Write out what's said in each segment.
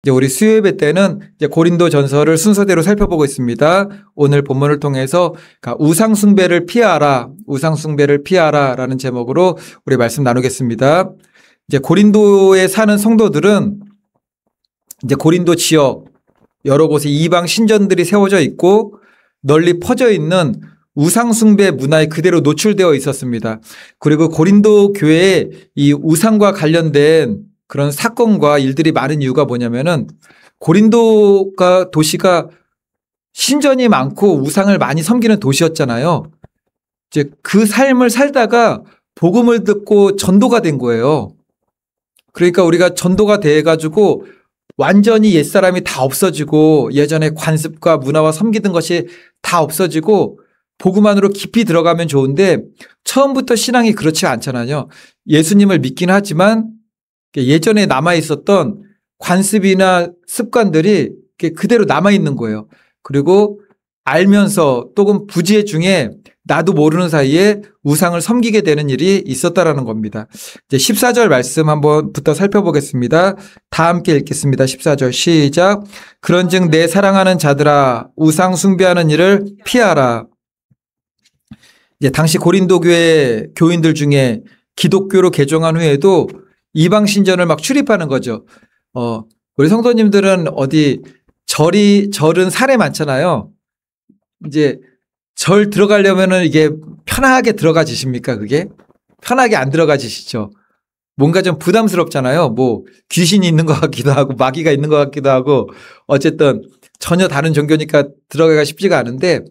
이제 우리 수요예배 때는 이제 고린도 전서를 순서대로 살펴보고 있습니다. 오늘 본문을 통해서 우상 숭배를 피하라, 우상 숭배를 피하라라는 제목으로 우리 말씀 나누겠습니다. 이제 고린도에 사는 성도들은 이제 고린도 지역 여러 곳에 이방 신전들이 세워져 있고 널리 퍼져 있는 우상 숭배 문화에 그대로 노출되어 있었습니다. 그리고 고린도 교회에 이 우상과 관련된 그런 사건과 일들이 많은 이유가 뭐냐면은 고린도가 도시가 신전이 많고 우상을 많이 섬기는 도시였잖아요. 이제 그 삶을 살다가 복음을 듣고 전도가 된 거예요. 그러니까 우리가 전도가 돼가지고 완전히 옛사람이 다 없어지고 예전에 관습과 문화와 섬기던 것이 다 없어지고 복음 안으로 깊이 들어가면 좋은데 처음부터 신앙이 그렇지 않잖아요. 예수님을 믿긴 하지만 예전에 남아있었던 관습이나 습관들이 그대로 남아있는 거예요. 그리고 알면서 또는 부지의 중에 나도 모르는 사이에 우상을 섬기게 되는 일이 있었다라는 겁니다. 이제 14절 말씀 한번부터 살펴보겠습니다. 다 함께 읽겠습니다. 14절 시작. 그런즉 내 사랑하는 자들아 우상 숭배하는 일을 피하라. 이제 당시 고린도 교회 교인들 중에 기독교로 개종한 후에도 이방 신전을 막 출입하는 거죠. 우리 성도님들은 어디 절은 살에 많잖아요. 이제 절 들어가려면은 이게 편하게 들어가지십니까? 그게 편하게 안 들어가지시죠. 뭔가 좀 부담스럽잖아요. 뭐 귀신이 있는 것 같기도 하고 마귀가 있는 것 같기도 하고 어쨌든 전혀 다른 종교니까 들어가기가 쉽지가 않은데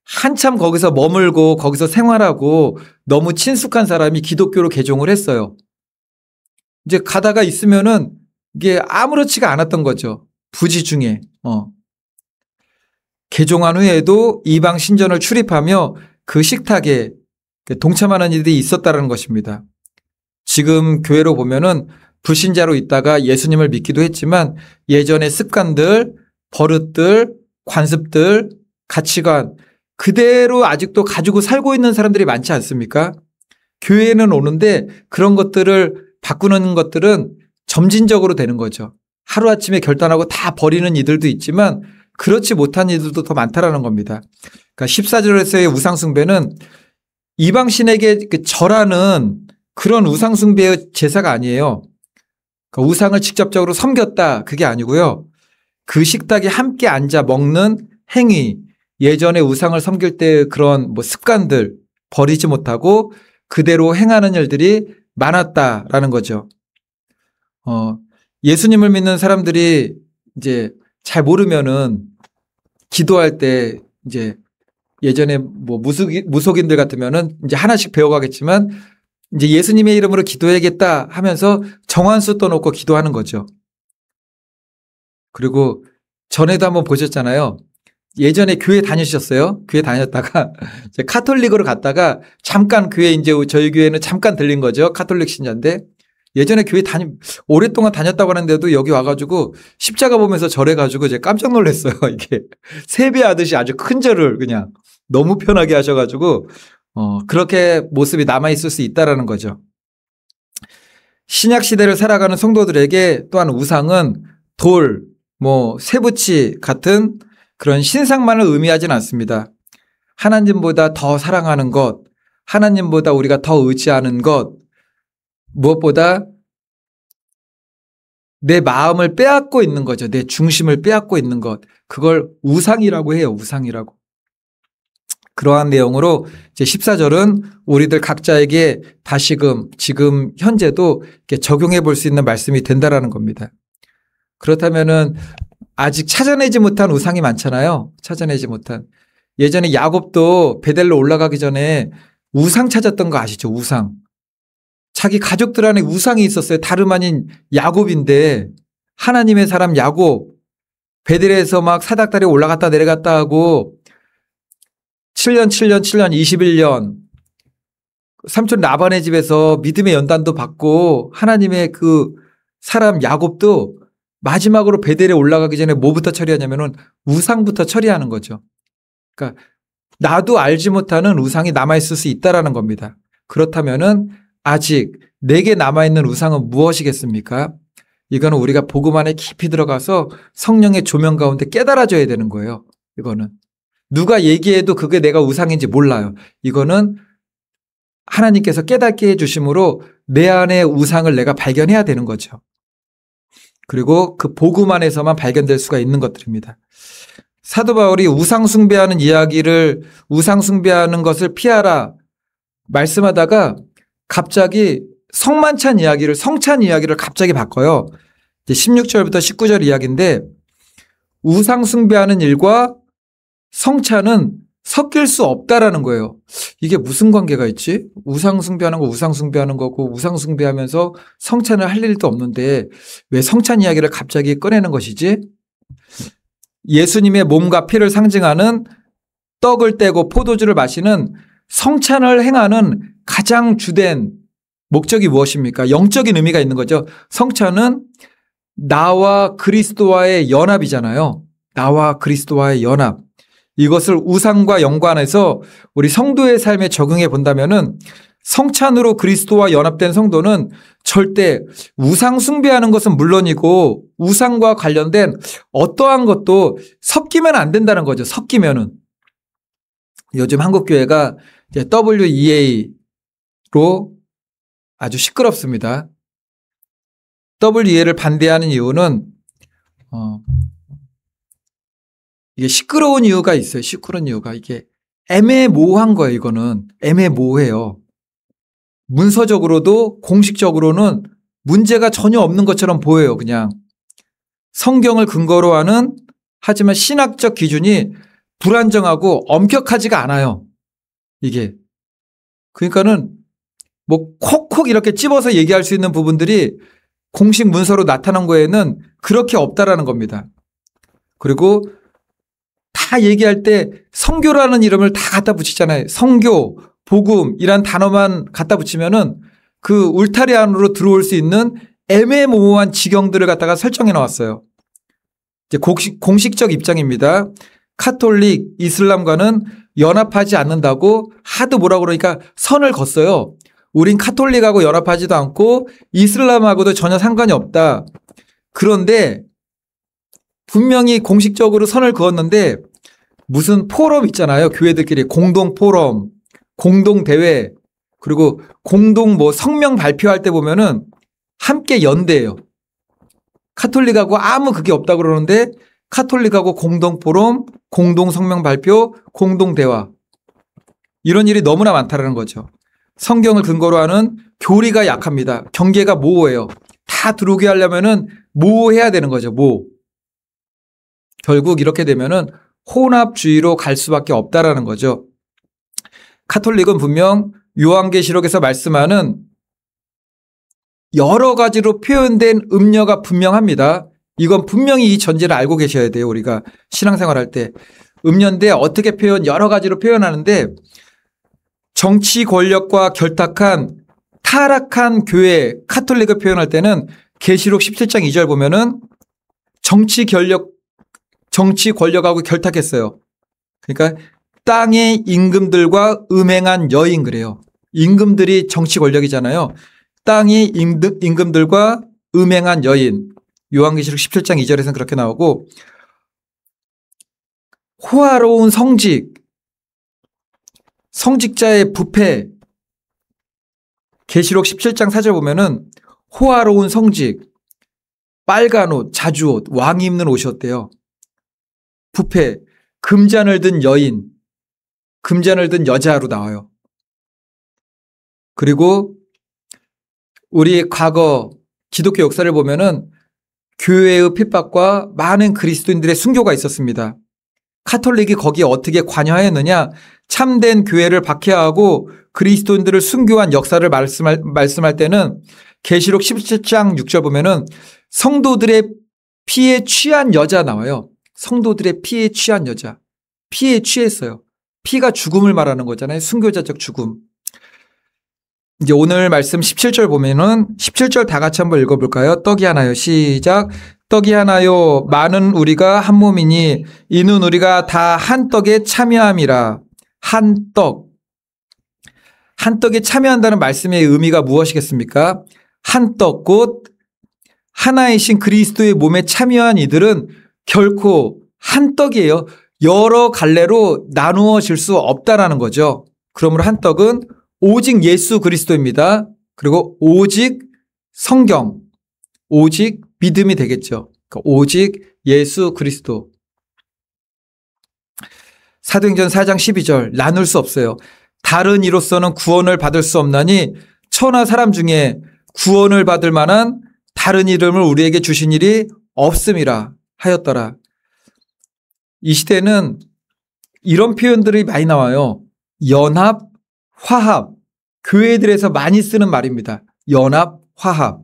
한참 거기서 머물고 거기서 생활하고 너무 친숙한 사람이 기독교로 개종을 했어요. 이제 가다가 있으면은 이게 아무렇지가 않았던 거죠. 부지 중에. 개종한 후에도 이방 신전을 출입하며 그 식탁에 동참하는 일이 있었다는 것입니다. 지금 교회로 보면은 불신자로 있다가 예수님을 믿기도 했지만 예전의 습관들, 버릇들, 관습들, 가치관 그대로 아직도 가지고 살고 있는 사람들이 많지 않습니까? 교회에는 오는데 그런 것들을 바꾸는 것들은 점진적으로 되는 거죠. 하루아침에 결단하고 다 버리는 이들도 있지만 그렇지 못한 이들도 더 많다라는 겁니다. 그러니까 14절에서의 우상숭배는 이방신에게 절하는 그런 우상숭배의 제사가 아니에요. 그러니까 우상을 직접적으로 섬겼다 그게 아니고요. 그 식탁에 함께 앉아 먹는 행위, 예전에 우상을 섬길 때 그런 뭐 습관들 버리지 못하고 그대로 행하는 일들이 많았다라는 거죠. 예수님을 믿는 사람들이 이제 잘 모르면은 기도할 때 이제 예전에 뭐 무속인들 같으면은 이제 하나씩 배워가겠지만 이제 예수님의 이름으로 기도해야겠다 하면서 정한수 떠놓고 기도하는 거죠. 그리고 전에도 한번 보셨잖아요. 예전에 교회 다니셨어요? 교회 다녔다가 이제 카톨릭으로 갔다가 잠깐 교회 이제 저희 교회는 잠깐 들린 거죠. 카톨릭 신자인데 예전에 교회 오랫동안 다녔다고 하는데도 여기 와가지고 십자가 보면서 절해가지고 이제 깜짝 놀랐어요. 이게 세배하듯이 아주 큰 절을 그냥 너무 편하게 하셔가지고 그렇게 모습이 남아있을 수 있다라는 거죠. 신약 시대를 살아가는 성도들에게 또한 우상은 돌, 뭐 쇠붙이 같은 그런 신상만을 의미하진 않습니다. 하나님보다 더 사랑하는 것, 하나님보다 우리가 더 의지하는 것, 무엇보다 내 마음을 빼앗고 있는 거죠. 내 중심을 빼앗고 있는 것. 그걸 우상이라고 해요. 우상이라고. 그러한 내용으로 이제 14절은 우리들 각자에게 다시금 지금 현재도 이렇게 적용해 볼 수 있는 말씀이 된다라는 겁니다. 그렇다면은 아직 찾아내지 못한 우상이 많잖아요. 찾아내지 못한. 예전에 야곱도 베델로 올라가기 전에 우상 찾았던 거 아시죠? 우상. 자기 가족들 안에 우상이 있었어요. 다름 아닌 야곱인데 하나님의 사람 야곱 베델에서 막 사닥다리 올라갔다 내려갔다 하고 7년 21년 삼촌 라반의 집에서 믿음의 연단도 받고 하나님의 그 사람 야곱도 마지막으로 베델에 올라가기 전에 뭐부터 처리하냐면은 우상부터 처리하는 거죠. 그러니까 나도 알지 못하는 우상이 남아있을 수 있다라는 겁니다. 그렇다면은 아직 내게 남아있는 우상은 무엇이겠습니까? 이거는 우리가 복음 안에 깊이 들어가서 성령의 조명 가운데 깨달아져야 되는 거예요. 이거는. 누가 얘기해도 그게 내가 우상인지 몰라요. 이거는 하나님께서 깨닫게 해주심으로 내 안에 우상을 내가 발견해야 되는 거죠. 그리고 그 복음 안에서만 발견될 수가 있는 것들입니다. 사도 바울이 우상 숭배하는 것을 피하라 말씀하다가 갑자기 성찬 이야기를 갑자기 바꿔요. 16절부터 19절 이야기인데 우상 숭배하는 일과 성찬은 섞일 수 없다라는 거예요. 이게 무슨 관계가 있지? 우상 숭배하는 거고 우상 숭배하면서 성찬을 할 일도 없는데 왜 성찬 이야기를 갑자기 꺼내는 것이지? 예수님의 몸과 피를 상징하는 떡을 떼고 포도주를 마시는 성찬을 행하는 가장 주된 목적이 무엇입니까? 영적인 의미가 있는 거죠. 성찬은 나와 그리스도와의 연합이잖아요. 나와 그리스도와의 연합. 이것을 우상과 연관해서 우리 성도의 삶에 적용해 본다면은 성찬으로 그리스도와 연합된 성도는 절대 우상 숭배하는 것은 물론이고 우상과 관련된 어떠한 것도 섞이면 안 된다는 거죠. 섞이면은. 요즘 한국교회가 이제 WEA로 아주 시끄럽습니다. WEA를 반대하는 이유는 이게 시끄러운 이유가 있어요. 시끄러운 이유가 이게 애매모호한 거예요. 이거는 애매모호해요. 문서적으로도 공식적으로는 문제가 전혀 없는 것처럼 보여요. 그냥 성경을 근거로 하는 하지만 신학적 기준이 불안정하고 엄격하지가 않아요. 이게 그러니까는 뭐 콕콕 이렇게 찝어서 얘기할 수 있는 부분들이 공식 문서로 나타난 거에는 그렇게 없다라는 겁니다. 그리고 다 얘기할 때 성교라는 이름을 다 갖다 붙이잖아요. 성교, 복음이란 단어만 갖다 붙이면은 그 울타리 안으로 들어올 수 있는 애매모호한 지경들을 갖다가 설정해 놓았어요. 이제 공식적 입장입니다. 카톨릭, 이슬람과는 연합하지 않는다고 하도 뭐라 그러니까 선을 걷어요. 우린 카톨릭하고 연합하지도 않고 이슬람하고도 전혀 상관이 없다. 그런데 분명히 공식적으로 선을 그었는데 무슨 포럼 있잖아요. 교회들끼리 공동 포럼, 공동 대회, 그리고 공동 뭐 성명 발표할 때 보면은 함께 연대해요. 카톨릭하고 아무 그게 없다 그러는데 카톨릭하고 공동 포럼, 공동 성명 발표, 공동 대화. 이런 일이 너무나 많다라는 거죠. 성경을 근거로 하는 교리가 약합니다. 경계가 모호해요. 다 들어오게 하려면은 모호해야 되는 거죠. 결국 이렇게 되면은 혼합주의로 갈 수밖에 없다라는 거죠. 카톨릭은 분명 요한계시록에서 말씀하는 여러 가지로 표현된 음녀가 분명합니다. 이건 분명히 이 전제를 알고 계셔야 돼요. 우리가 신앙생활할 때. 음녀인데 어떻게 여러 가지로 표현하는데 정치 권력과 결탁한 타락한 교회 카톨릭을 표현할 때는 계시록 17장 2절 보면은 정치 권력하고 결탁했어요. 그러니까 땅의 임금들과 음행한 여인 그래요. 임금들이 정치 권력이잖아요. 땅의 임금들과 음행한 여인. 요한계시록 17장 2절에서는 그렇게 나오고 호화로운 성직자의 부패. 계시록 17장 4절 보면은 호화로운 성직, 빨간 옷, 자주옷, 왕이 입는 옷이었대요. 부패, 금잔을 든 여인, 금잔을 든 여자로 나와요. 그리고 우리 과거 기독교 역사를 보면은 교회의 핍박과 많은 그리스도인들의 순교가 있었습니다. 카톨릭이 거기에 어떻게 관여하였느냐? 참된 교회를 박해하고 그리스도인들을 순교한 역사를 말씀할 때는 계시록 17장 6절 보면은 성도들의 피에 취한 여자 나와요. 성도들의 피에 취한 여자. 피에 취했어요. 피가 죽음을 말하는 거잖아요. 순교자적 죽음. 이제 오늘 말씀 17절 보면은 17절 다 같이 한번 읽어볼까요? 떡이 하나요. 시작. 떡이 하나요. 많은 우리가 한 몸이니 이는 우리가 다 한 떡에 참여함이라. 한 떡. 한 떡에 참여한다는 말씀의 의미가 무엇이겠습니까? 한 떡 곧 하나이신 그리스도의 몸에 참여한 이들은 결코 한 떡이에요. 여러 갈래로 나누어질 수 없다라는 거죠. 그러므로 한 떡은 오직 예수 그리스도입니다. 그리고 오직 성경, 오직 믿음이 되겠죠. 그러니까 오직 예수 그리스도. 사도행전 4장 12절 나눌 수 없어요. 다른 이로서는 구원을 받을 수 없나니 천하 사람 중에 구원을 받을 만한 다른 이름을 우리에게 주신 일이 없음이라 하였더라. 이 시대는 이런 표현들이 많이 나와요. 연합, 화합. 교회들에서 많이 쓰는 말입니다. 연합, 화합.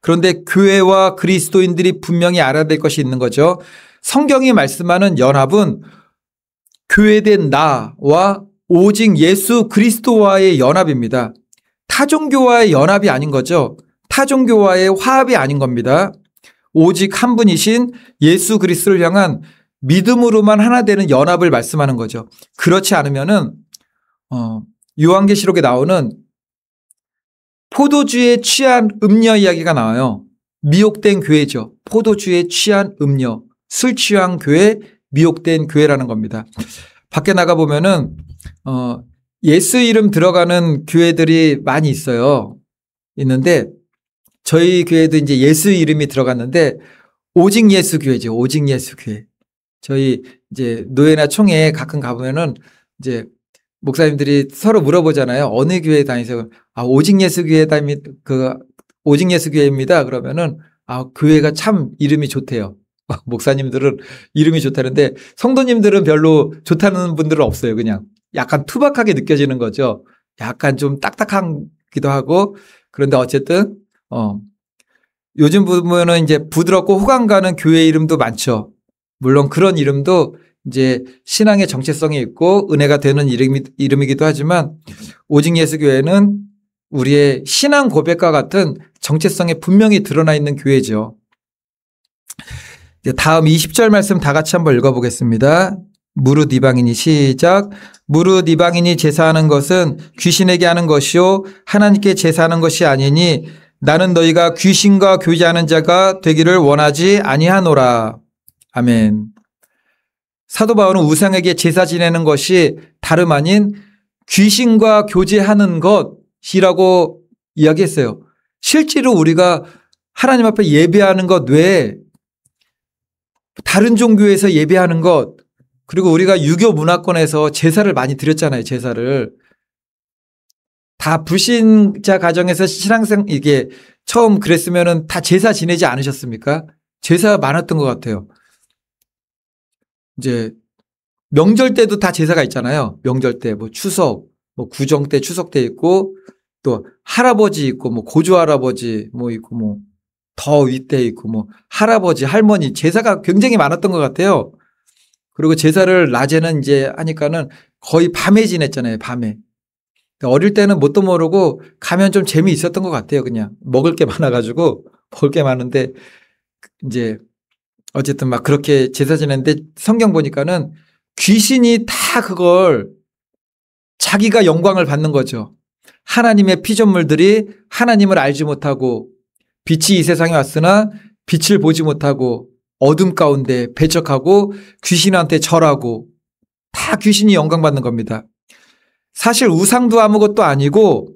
그런데 교회와 그리스도인들이 분명히 알아야 될 것이 있는 거죠. 성경이 말씀하는 연합은 교회된 나와 오직 예수 그리스도와의 연합입니다. 타종교와의 연합이 아닌 거죠. 타종교와의 화합이 아닌 겁니다. 오직 한 분이신 예수 그리스도를 향한 믿음으로만 하나 되는 연합을 말씀하는 거죠. 그렇지 않으면은 요한계시록에 나오는 포도주에 취한 음녀 이야기가 나와요. 미혹된 교회죠. 포도주에 취한 음녀, 술 취한 교회, 미혹된 교회라는 겁니다. 밖에 나가보면은 예수 이름 들어가는 교회들이 많이 있어요. 있는데 저희 교회도 이제 예수 이름이 들어갔는데 오직 예수 교회죠. 오직 예수 교회. 저희 이제 노예나 총회에 가끔 가보면은 이제 목사님들이 서로 물어보잖아요. 어느 교회 다니세요? 아, 오직 예수 교회 오직 예수 교회입니다. 그러면은 교회가 참 이름이 좋대요. 목사님들은 이름이 좋다는데 성도님들은 별로 좋다는 분들은 없어요. 그냥 약간 투박하게 느껴지는 거죠. 약간 좀 딱딱하기도 하고. 그런데 어쨌든 요즘 보면은 이제 부드럽고 호감 가는 교회 이름도 많죠. 물론 그런 이름도 이제 신앙의 정체성이 있고 은혜가 되는 이름이기도 하지만 오직 예수 교회는 우리의 신앙 고백과 같은 정체성이 분명히 드러나 있는 교회죠. 다음 20절 말씀 다 같이 한번 읽어보겠습니다. 무릇 이방인이 시작. 무릇 이방인이 제사하는 것은 귀신에게 하는 것이요 하나님께 제사하는 것이 아니니 나는 너희가 귀신과 교제하는 자가 되기를 원하지 아니하노라. 아멘. 사도 바울은 우상에게 제사 지내는 것이 다름 아닌 귀신과 교제하는 것이라고 이야기했어요. 실제로 우리가 하나님 앞에 예배하는 것 외에 다른 종교에서 예배하는 것, 그리고 우리가 유교 문화권에서 제사를 많이 드렸잖아요. 제사를. 다 불신자 가정에서 신앙생 이게 처음 그랬으면은 다 제사 지내지 않으셨습니까? 제사 많았던 것 같아요. 이제 명절 때도 다 제사가 있잖아요. 명절 때 뭐 추석, 뭐 구정 때 추석 때 있고 또 할아버지 있고 뭐 고조 할아버지 뭐 있고 뭐 더 윗대 있고 뭐 할아버지 할머니 제사가 굉장히 많았던 것 같아요. 그리고 제사를 낮에는 이제 하니까는 거의 밤에 지냈잖아요. 밤에. 어릴 때는 뭣도 모르고 가면 좀 재미있었던 것 같아요. 그냥 먹을 게 많아가지고 먹을 게 많은데 이제 어쨌든 막 그렇게 제사 지냈는데 성경 보니까는 귀신이 다 그걸 자기가 영광을 받는 거죠. 하나님의 피조물들이 하나님을 알지 못하고 빛이 이 세상에 왔으나 빛을 보지 못하고 어둠 가운데 배척하고 귀신한테 절하고 다 귀신이 영광 받는 겁니다. 사실 우상도 아무것도 아니고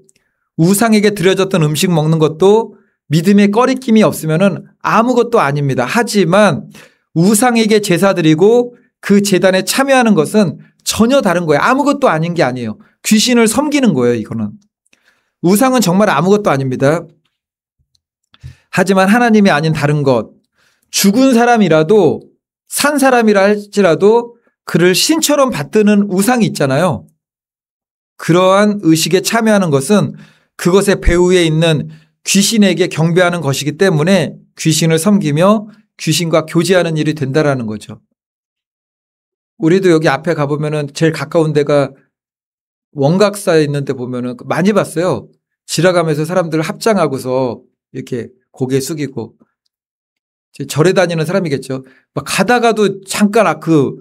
우상에게 드려졌던 음식 먹는 것도 믿음의 꺼리낌이 없으면은 아무것도 아닙니다. 하지만 우상에게 제사 드리고 그 제단에 참여하는 것은 전혀 다른 거예요. 아무것도 아닌 게 아니에요. 귀신을 섬기는 거예요. 이거는. 우상은 정말 아무것도 아닙니다. 하지만 하나님이 아닌 다른 것, 죽은 사람이라도 산 사람이라 할지라도 그를 신처럼 받드는 우상이 있잖아요. 그러한 의식에 참여하는 것은 그것의 배후에 있는 귀신에게 경배하는 것이기 때문에 귀신을 섬기며 귀신과 교제하는 일이 된다라는 거죠. 우리도 여기 앞에 가보면은 제일 가까운 데가 원각사에 있는 데 보면은 많이 봤어요. 지나가면서 사람들 합장하고서 이렇게 고개 숙이고 절에 다니는 사람이겠죠. 막 가다가도 잠깐 그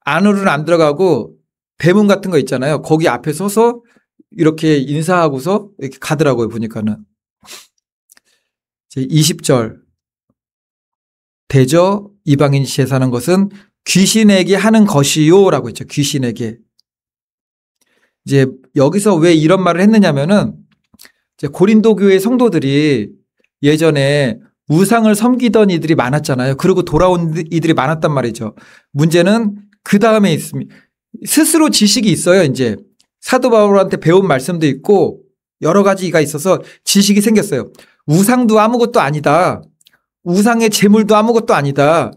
안으로는 안 들어가고 대문 같은 거 있잖아요. 거기 앞에 서서 이렇게 인사하고서 이렇게 가더라고요. 보니까는. 20절 대저 이방인이 제사하는 것은 귀신에게 하는 것이요 라고 했죠. 귀신에게. 이제 여기서 왜 이런 말을 했느냐면은 이제 고린도 교회 성도들이 예전에 우상을 섬기던 이들이 많았잖아요. 그리고 돌아온 이들이 많았단 말이죠. 문제는 그 다음에 있습니다. 스스로 지식이 있어요. 이제 사도 바울한테 배운 말씀도 있고 여러 가지가 있어서 지식이 생겼어요. 우상도 아무것도 아니다. 우상의 제물도 아무것도 아니다.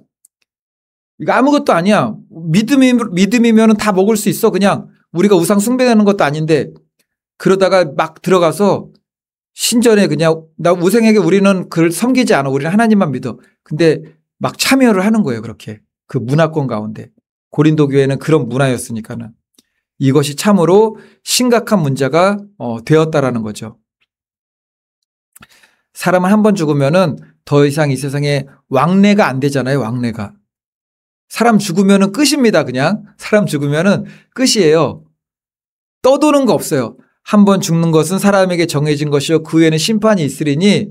이거 아무것도 아니야. 믿음이면 다 먹을 수 있어. 그냥 우리가 우상 숭배하는 것도 아닌데 그러다가 막 들어가서 신전에 그냥 나 우상에게 우리는 그를 섬기지 않아. 우리는 하나님만 믿어. 근데 막 참여를 하는 거예요. 그렇게 그 문화권 가운데. 고린도 교회는 그런 문화였으니까는 이것이 참으로 심각한 문제가 되었다라는 거죠. 사람은 한 번 죽으면은 더 이상 이 세상에 왕래가 안 되잖아요. 왕래가. 사람 죽으면은 끝입니다. 그냥 사람 죽으면은 끝이에요. 떠도는 거 없어요. 한 번 죽는 것은 사람에게 정해진 것이요 그 후에는 심판이 있으리니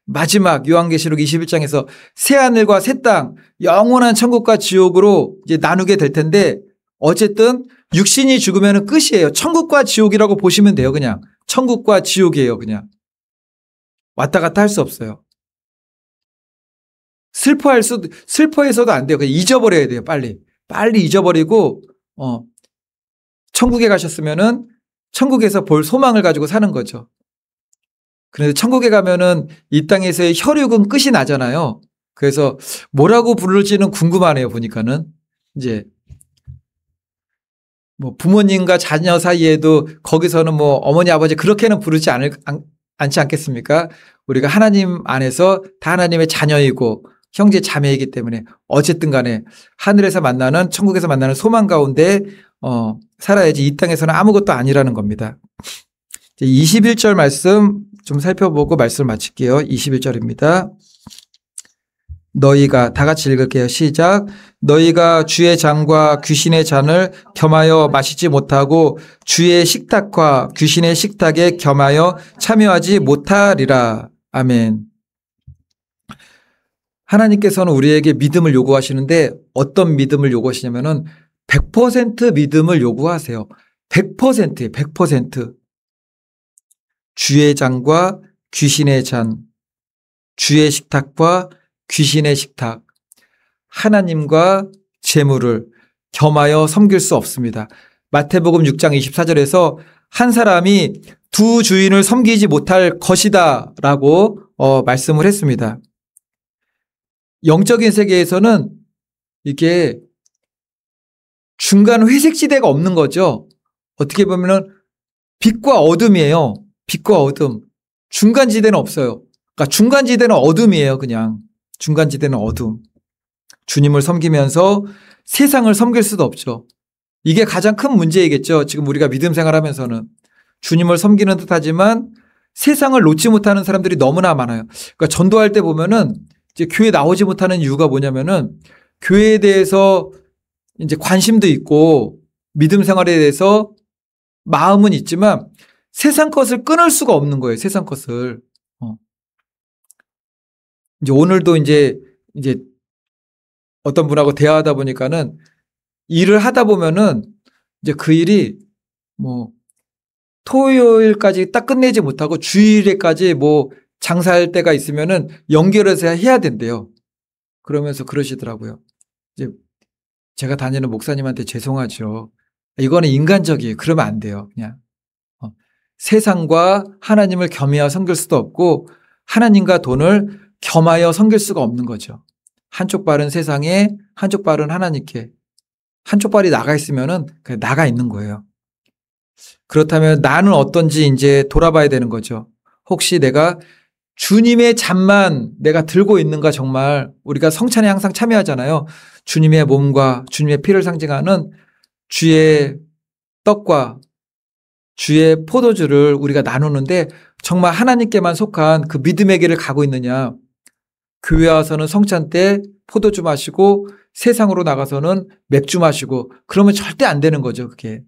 마지막 요한계시록 21장에서 새 하늘과 새 땅 영원한 천국과 지옥으로 이제 나누게 될 텐데 어쨌든 육신이 죽으면은 끝이에요. 천국과 지옥이라고 보시면 돼요. 그냥 천국과 지옥이에요. 그냥 왔다 갔다 할 수 없어요. 슬퍼해서도 안 돼요. 그냥 잊어버려야 돼요. 빨리 잊어버리고 천국에 가셨으면은 천국에서 볼 소망을 가지고 사는 거죠. 그래서 천국에 가면은 이 땅에서의 혈육은 끝이 나잖아요. 그래서 뭐라고 부를지는 궁금하네요. 보니까는 이제 뭐 부모님과 자녀 사이에도 거기서는 뭐 어머니 아버지 그렇게는 부르지 않지 않겠습니까? 우리가 하나님 안에서 다 하나님의 자녀이고 형제 자매이기 때문에 어쨌든 간에 하늘에서 만나는 천국에서 만나는 소망 가운데 살아야지 이 땅에서는 아무것도 아니라는 겁니다. 21절 말씀 좀 살펴보고 말씀을 마칠게요. 21절입니다. 너희가 다 같이 읽을게요. 시작. 너희가 주의 잔과 귀신의 잔을 겸하여 마시지 못하고 주의 식탁과 귀신의 식탁에 겸하여 참여하지 못하리라. 아멘. 하나님께서는 우리에게 믿음을 요구하시는데 어떤 믿음을 요구하시냐면은 100% 믿음을 요구하세요. 100%예요. 100%. 주의 잔과 귀신의 잔, 주의 식탁과 귀신의 식탁, 하나님과 재물을 겸하여 섬길 수 없습니다. 마태복음 6장 24절에서 한 사람이 두 주인을 섬기지 못할 것이다 라고 말씀을 했습니다. 영적인 세계에서는 이게 중간 회색지대가 없는 거죠. 어떻게 보면은 빛과 어둠이에요. 빛과 어둠. 중간지대는 없어요. 그러니까 중간지대는 어둠이에요. 그냥 중간지대는 어둠. 주님을 섬기면서 세상을 섬길 수도 없죠. 이게 가장 큰 문제이겠죠. 지금 우리가 믿음 생활하면서는 주님을 섬기는 듯하지만 세상을 놓지 못하는 사람들이 너무나 많아요. 그러니까 전도할 때 보면은 이제 교회 나오지 못하는 이유가 뭐냐면은 교회에 대해서 이제 관심도 있고 믿음 생활에 대해서 마음은 있지만 세상 것을 끊을 수가 없는 거예요. 세상 것을. 이제 오늘도 이제 어떤 분하고 대화하다 보니까는 일을 하다 보면은 이제 그 일이 뭐 토요일까지 딱 끝내지 못하고 주일에까지 뭐 장사할 때가 있으면은 연결해서 해야 된대요. 그러면서 그러시더라고요. 이제 제가 다니는 목사님한테 죄송하죠. 이거는 인간적이에요. 그러면 안 돼요. 그냥 세상과 하나님을 겸하여 섬길 수도 없고 하나님과 돈을 겸하여 섬길 수가 없는 거죠. 한쪽 발은 세상에, 한쪽 발은 하나님께. 한쪽 발이 나가 있으면은 그냥 나가 있는 거예요. 그렇다면 나는 어떤지 이제 돌아봐야 되는 거죠. 혹시 내가 주님의 잔만 내가 들고 있는가 정말 우리가 성찬에 항상 참여하잖아요. 주님의 몸과 주님의 피를 상징하는 주의 떡과 주의 포도주를 우리가 나누는데 정말 하나님께만 속한 그 믿음의 길을 가고 있느냐. 교회 와서는 성찬 때 포도주 마시고 세상으로 나가서는 맥주 마시고 그러면 절대 안 되는 거죠. 그게.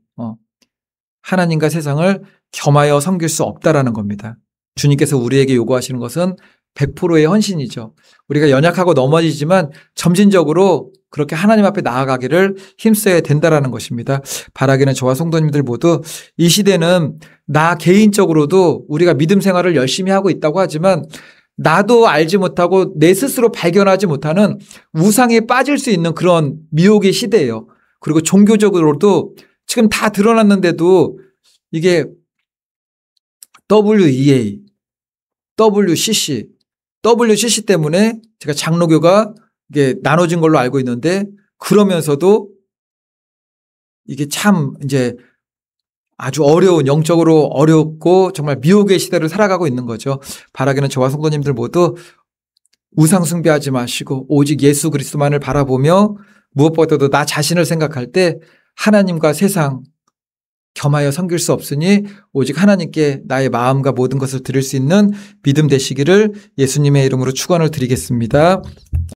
하나님과 세상을 겸하여 섬길 수 없다라는 겁니다. 주님께서 우리에게 요구하시는 것은 100%의 헌신이죠. 우리가 연약하고 넘어지지만 점진적으로 그렇게 하나님 앞에 나아가기를 힘써야 된다라는 것입니다. 바라기는 저와 성도님들 모두 이 시대는 나 개인적으로도 우리가 믿음 생활을 열심히 하고 있다고 하지만 나도 알지 못하고 내 스스로 발견하지 못하는 우상에 빠질 수 있는 그런 미혹의 시대예요. 그리고 종교적으로도 지금 다 드러났는데도 이게 WEA, WCC 때문에 제가 장로교가 이게 나눠진 걸로 알고 있는데 그러면서도 이게 참 이제 아주 어려운 영적으로 어렵고 정말 미혹의 시대를 살아가고 있는 거죠. 바라기는 저와 성도님들 모두 우상 숭배하지 마시고 오직 예수 그리스도만을 바라보며 무엇보다도 나 자신을 생각할 때 하나님과 세상 겸하여 섬길 수 없으니 오직 하나님께 나의 마음과 모든 것을 드릴 수 있는 믿음 되시기를 예수님의 이름으로 축원을 드리겠습니다.